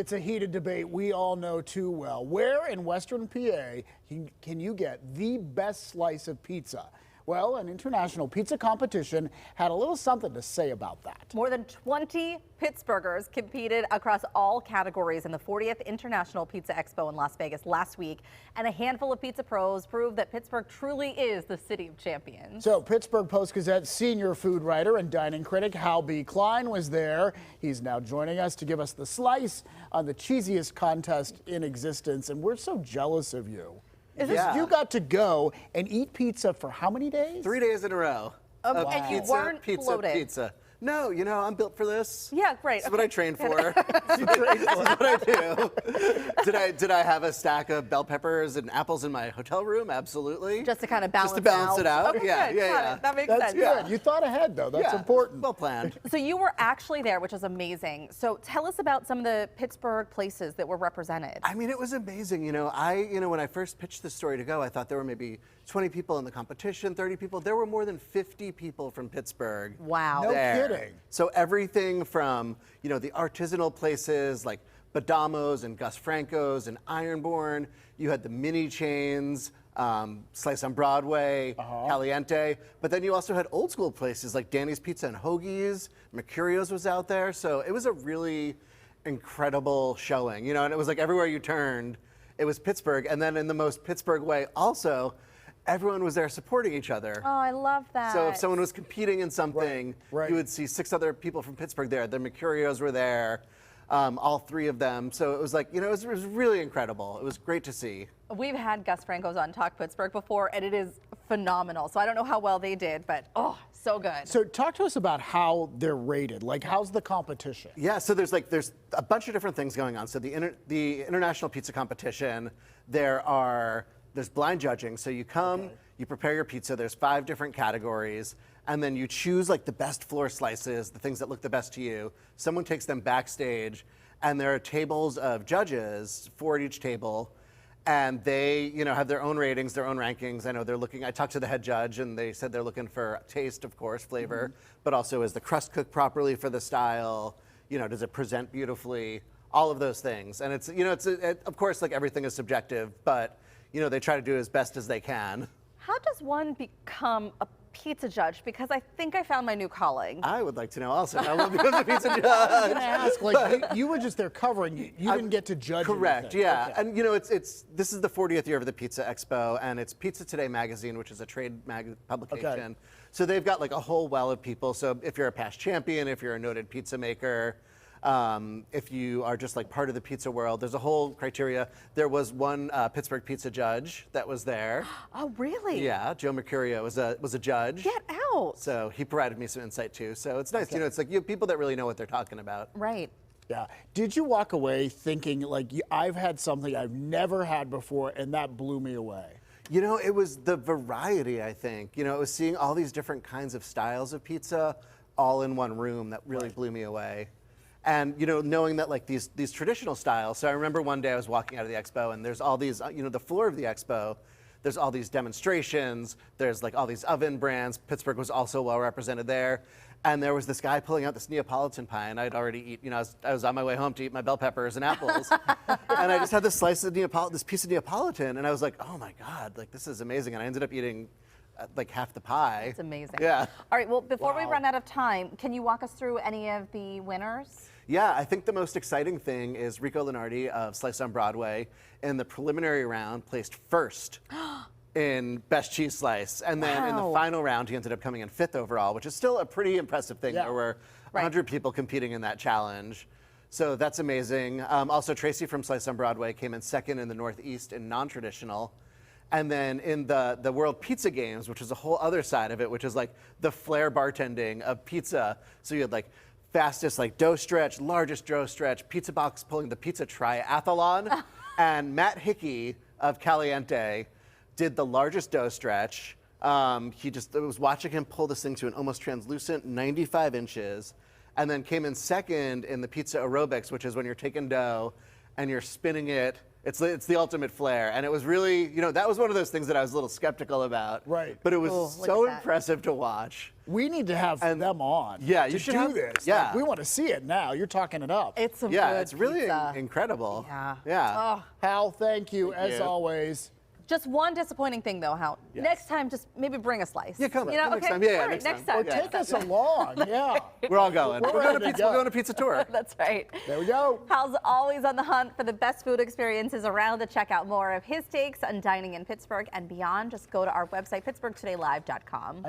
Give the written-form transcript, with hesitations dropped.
It's a heated debate we all know too well. Where in Western PA can you get the best slice of pizza? Well, an international pizza competition had a little something to say about that. More than 20 Pittsburghers competed across all categories in the 40th International Pizza Expo in Las Vegas last week, and a handful of pizza pros proved that Pittsburgh truly is the city of champions. So Pittsburgh Post-Gazette senior food writer and dining critic Hal B. Klein was there. He's now joining us to give us the slice on the cheesiest contest in existence, and we're so jealous of you. You got to go and eat pizza for how many days? 3 days in a row. Wow. And you weren't bloated. Pizza. No, you know, I'm built for this. Yeah, great. This is what I trained for. This is what I do. Did I have a stack of bell peppers and apples in my hotel room? Absolutely. Just to kind of balance it out. Okay, Yeah, good. yeah. That makes That's sense. good. Yeah. You thought ahead, though. That's important. Well planned. So you were actually there, which is amazing. So tell us about some of the Pittsburgh places that were represented. I mean, it was amazing. When I first pitched this story to go, I thought there were maybe 20 people in the competition, 30 people. There were more than 50 people from Pittsburgh. Wow. No kidding. So everything from, the artisanal places like Badamos and Gus Franco's and Ironborn. You had the mini chains, Slice on Broadway, Caliente. But then you also had old school places like Danny's Pizza and Hoagie's. Mercurio's was out there. So it was a really incredible showing, and it was like everywhere you turned, it was Pittsburgh. And then in the most Pittsburgh way also, everyone was there supporting each other. Oh, I love that. So if someone was competing in something, Right. you would see 6 other people from Pittsburgh there. The Mercurios were there, all 3 of them. So it was like, it was really incredible. It was great to see. We've had Gus Franco's on Talk Pittsburgh before, and it is phenomenal. So I don't know how well they did, but so good. So talk to us about how they're rated. Like, how's the competition? Yeah, so there's a bunch of different things going on. So the International Pizza Competition, there's blind judging. So you come, you prepare your pizza. There's 5 different categories, and then you choose like the best floor slices, the things that look the best to you. Someone takes them backstage, and there are tables of judges, 4 at each table, and they, have their own ratings, their own rankings. I know they're looking. I talked to the head judge, and they said they're looking for taste, of course, flavor, but also is the crust cooked properly for the style? Does it present beautifully? All of those things, and it's of course, like everything is subjective, but they try to do as best as they can. How does one become a pizza judge? Because I think I found my new calling. I would like to know also how one becomes a pizza judge. I was going to ask, like, you were just there covering. You didn't get to judge. Correct. anything. Yeah, Okay. and this is the 40th year of the Pizza Expo, and it's Pizza Today magazine, which is a trade publication. Okay. So they've got like a whole well of people. So if you're a past champion, if you're a noted pizza maker, if you are just like part of the pizza world, there's a whole criteria. There was one Pittsburgh pizza judge that was there. Oh, really? Yeah, Joe Mercurio was a judge. Get out. So he provided me some insight too. So it's nice, it's like you have people that really know what they're talking about. Right. Yeah. Did you walk away thinking like, I've had something I've never had before, and that blew me away? It was the variety, I think. It was seeing all these different kinds of styles of pizza all in one room that really blew me away. And, knowing that like these traditional styles. So I remember one day I was walking out of the expo, and there's all these, the floor of the expo, there's all these demonstrations. There's like all these oven brands. Pittsburgh was also well represented there. And there was this guy pulling out this Neapolitan pie, and I'd already eaten, I was on my way home to eat my bell peppers and apples. And I just had this slice of this piece of Neapolitan, and I was like, oh my God, like this is amazing. And I ended up eating like half the pie. It's amazing. Yeah. All right, well, before we run out of time, can you walk us through any of the winners? Yeah, I think the most exciting thing is Rico Lenardi of Slice on Broadway in the preliminary round placed first in Best Cheese Slice. And then in the final round, he ended up coming in 5th overall, which is still a pretty impressive thing. Yeah. There were 100 people competing in that challenge. So that's amazing. Also, Tracy from Slice on Broadway came in 2nd in the Northeast in non-traditional. And then in the World Pizza Games, which is a whole other side of it, which is like the flair bartending of pizza. So you had like fastest like dough stretch, largest dough stretch, pizza box pulling the pizza triathlon. And Matt Hickey of Caliente did the largest dough stretch. I was watching him pull this thing to an almost translucent 95 inches, and then came in 2nd in the pizza aerobics, which is when you're taking dough and you're spinning it It's the ultimate flair, and it was really, that was one of those things that I was a little skeptical about. Right. But it was Ooh, so look at that. impressive to watch. We need to have them on. Yeah, you to should do have- this. yeah. Like, we want to see it now. You're talking it up. It's some Yeah, good it's really pizza. incredible. Yeah. Yeah. Oh, Hal, thank you as you. always. just one disappointing thing though, Hal. Yes. Next time, just maybe bring a slice. Yeah, come You know, next okay? time. Yeah, All right, next next time. time. Or take us along. Yeah. We're all going. We're We're going to ready to pizza. go. We're going to pizza tour. That's right. There we go. Hal's always on the hunt for the best food experiences around. To check out more of his takes on dining in Pittsburgh and beyond, just go to our website, pittsburghtodaylive.com.